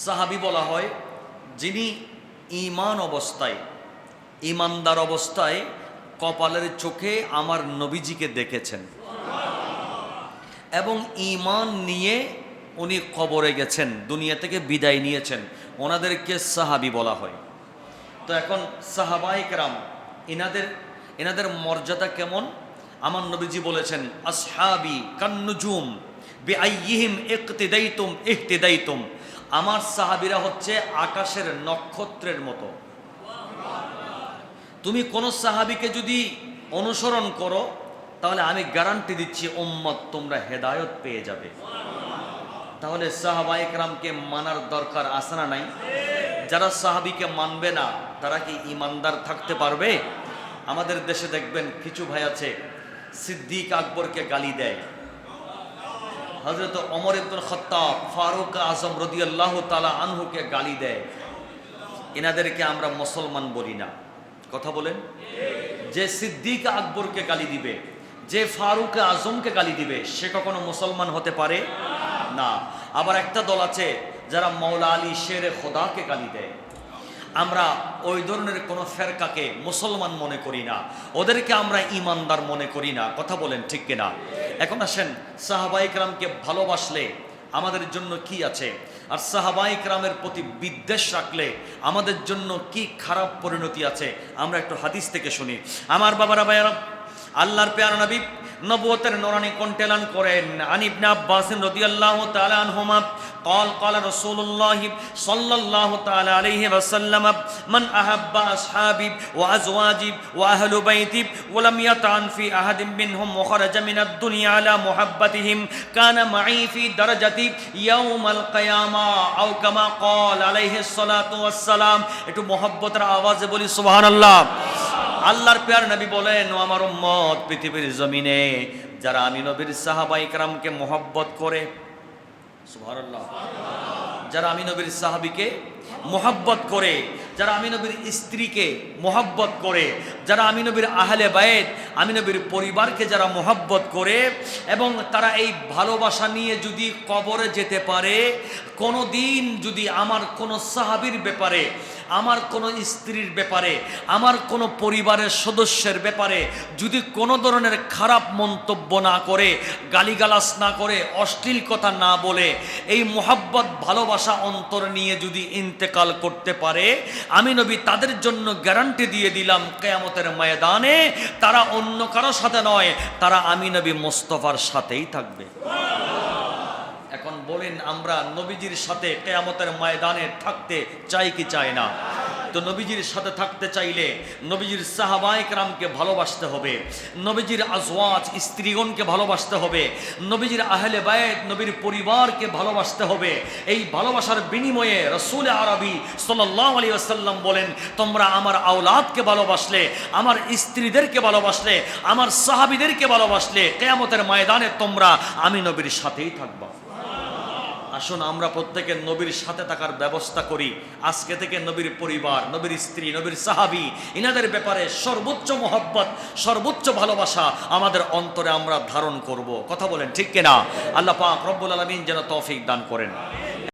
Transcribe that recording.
সাহাবী বলা হয় যিনি ঈমান অবস্থায়, ঈমানদার অবস্থায় কপালের চোখে আমার নবীজিকে দেখেছেন এবং ঈমান নিয়ে উনি কবরে গেছেন, দুনিয়া থেকে বিদায় নিয়েছেন, ওনাদেরকে সাহাবী বলা হয়। তো এখন সাহাবায়ে কেরাম এনাদের মর্যাদা কেমন? আমার নবীজি বলেছেন, আসহাবি কান্নুজুম বিআইয়িহিম ইকতিদাইতুম ইহতিদাইতুম। আমার সাহাবীরা হচ্ছে আকাশের নক্ষত্রের মতো। তুমি কোন সাহাবীকে যদি অনুসরণ করো তাহলে আমি গ্যারান্টি দিচ্ছি উম্মত তোমরা হেদায়েত পেয়ে যাবে। তাহলে সাহাবায়ে কেরামকে মানার দরকার আছে না নাই? যারা সাহাবীকে মানবে না তারা কি ঈমানদার থাকতে পারবে? আমাদের দেশে দেখবেন কিছু ভাই আছে সিদ্দিক আকবরকে গালি দেয়, হযরত ওমর ইবনুল খাত্তাব, ফারুক আযম রাদিয়াল্লাহু তাআলা আনহুকে গালি দেয়। এনাদেরকে আমরা মুসলমান বলি না। কথা বলেন? যে সিদ্দিক আকবরকে গালি দিবে, যে ফারুক আজমকে গালি দিবে, সে কখনো মুসলমান হতে পারে না। আবার একটা দল আছে যারা মাওলা আলী শেরে খোদাকে গালি দেয়। আমরা ওই ধরনের কোনো ফেরকাকে মুসলমান মনে করি না, ওদেরকে আমরা ঈমানদার মনে করি না। কথা বলেন ঠিক কিনা? এখন আসেন, সাহাবায়ে কেরামকে ভালোবাসলে আমাদের জন্য কি আছে, আর সাহাবায়ে কেরামের প্রতি বিদ্বেষ রাখলে আমাদের জন্য কি খারাপ পরিণতি আছে, আমরা একটু হাদিস থেকে শুনি। আমার বাবারা ভাইয়ারা, আল্লাহর পেয়ারা নবী নবুয়তের নূরানী কণ্ঠে এলান করেন, আন ইবনে আব্বাস রাদিয়াল্লাহু তাআলা আনহুমা قال قال رسول الله صلى الله تعالى عليه وسلم من أحب أصحابي وأزواجي وأهل بيتي ولم يطعن في أحد منهم وخرج من الدنيا على محبتهم كان معي في درجتي يوم القيامة أو كما قال عليه الصلاة والسلام। একটু মহব্বতের আওয়াজে বলি সুবহানাল্লাহ। আল্লাহর প্যার নবী বলেন, ও আমার উম্মত, পৃথিবীর জমিনে যারা আমি নবীর সাহাবায়ে কেরামকে মহব্বত করে, সুবহানাল্লাহ, যারা আমি নবীর সাহাবীকে মহব্বত করে, যারা আমি নবীর স্ত্রীকে মহব্বত করে, যারা আমি নবীর আহলে বায়েত, আমি নবীর পরিবারকে যারা মহব্বত করে, এবং তারা এই ভালোবাসা নিয়ে যদি কবরে যেতে পারে, কোনো দিন যদি আমার কোনো সাহাবীর ব্যাপারে, আমার কোনো স্ত্রীর ব্যাপারে, আমার কোনো পরিবারের সদস্যের ব্যাপারে যদি কোনো ধরনের খারাপ মন্তব্য না করে, গালিগালাজ না করে, অশ্লীল কথা না বলে, এই মোহাব্বত ভালোবাসা অন্তর নিয়ে যদি ইন্তেকাল করতে পারে, আমি নবী তাদের জন্য গ্যারান্টি দিয়ে দিলাম, কিয়ামতের ময়দানে তারা অন্য কারো সাথে নয়, তারা আমি নবী মুস্তাফার সাথেই থাকবে। এখন বলেন, আমরা নবীজির সাথে কিয়ামতের ময়দানে থাকতে চাই কি চাই না? তো নবীজির সাথে থাকতে চাইলে নবীজির সাহাবায়ে কেরামকে ভালোবাসতে হবে, নবীজির আজওয়াজ স্ত্রীগণকে ভালোবাসতে হবে, নবীজির আহলে বায়েত নবীর পরিবারকে ভালোবাসতে হবে। এই ভালোবাসার বিনিময়ে রাসূল আরবি সাল্লাল্লাহু আলাইহি ওয়াসাল্লাম বলেন, তোমরা আমার আওলাদকে ভালোবাসলে, আমার স্ত্রীদেরকে ভালোবাসলে, আমার সাহাবীদেরকে ভালোবাসলে, কিয়ামতের ময়দানে তোমরা আমি নবীর সাথেই থাকবা। আসুন আমরা প্রত্যেকে নবীর সাথে থাকার ব্যবস্থা করি। আজকে থেকে নবীর পরিবার, নবীর স্ত্রী, নবীর সাহাবী, ইনাদের ব্যাপারে সর্বোচ্চ মহব্বত, সর্বোচ্চ ভালোবাসা আমাদের অন্তরে আমরা ধারণ করব। কথা বলেন ঠিক কিনা? আল্লাহ পাক রব্বুল আলামিন যেন তৌফিক দান করেন।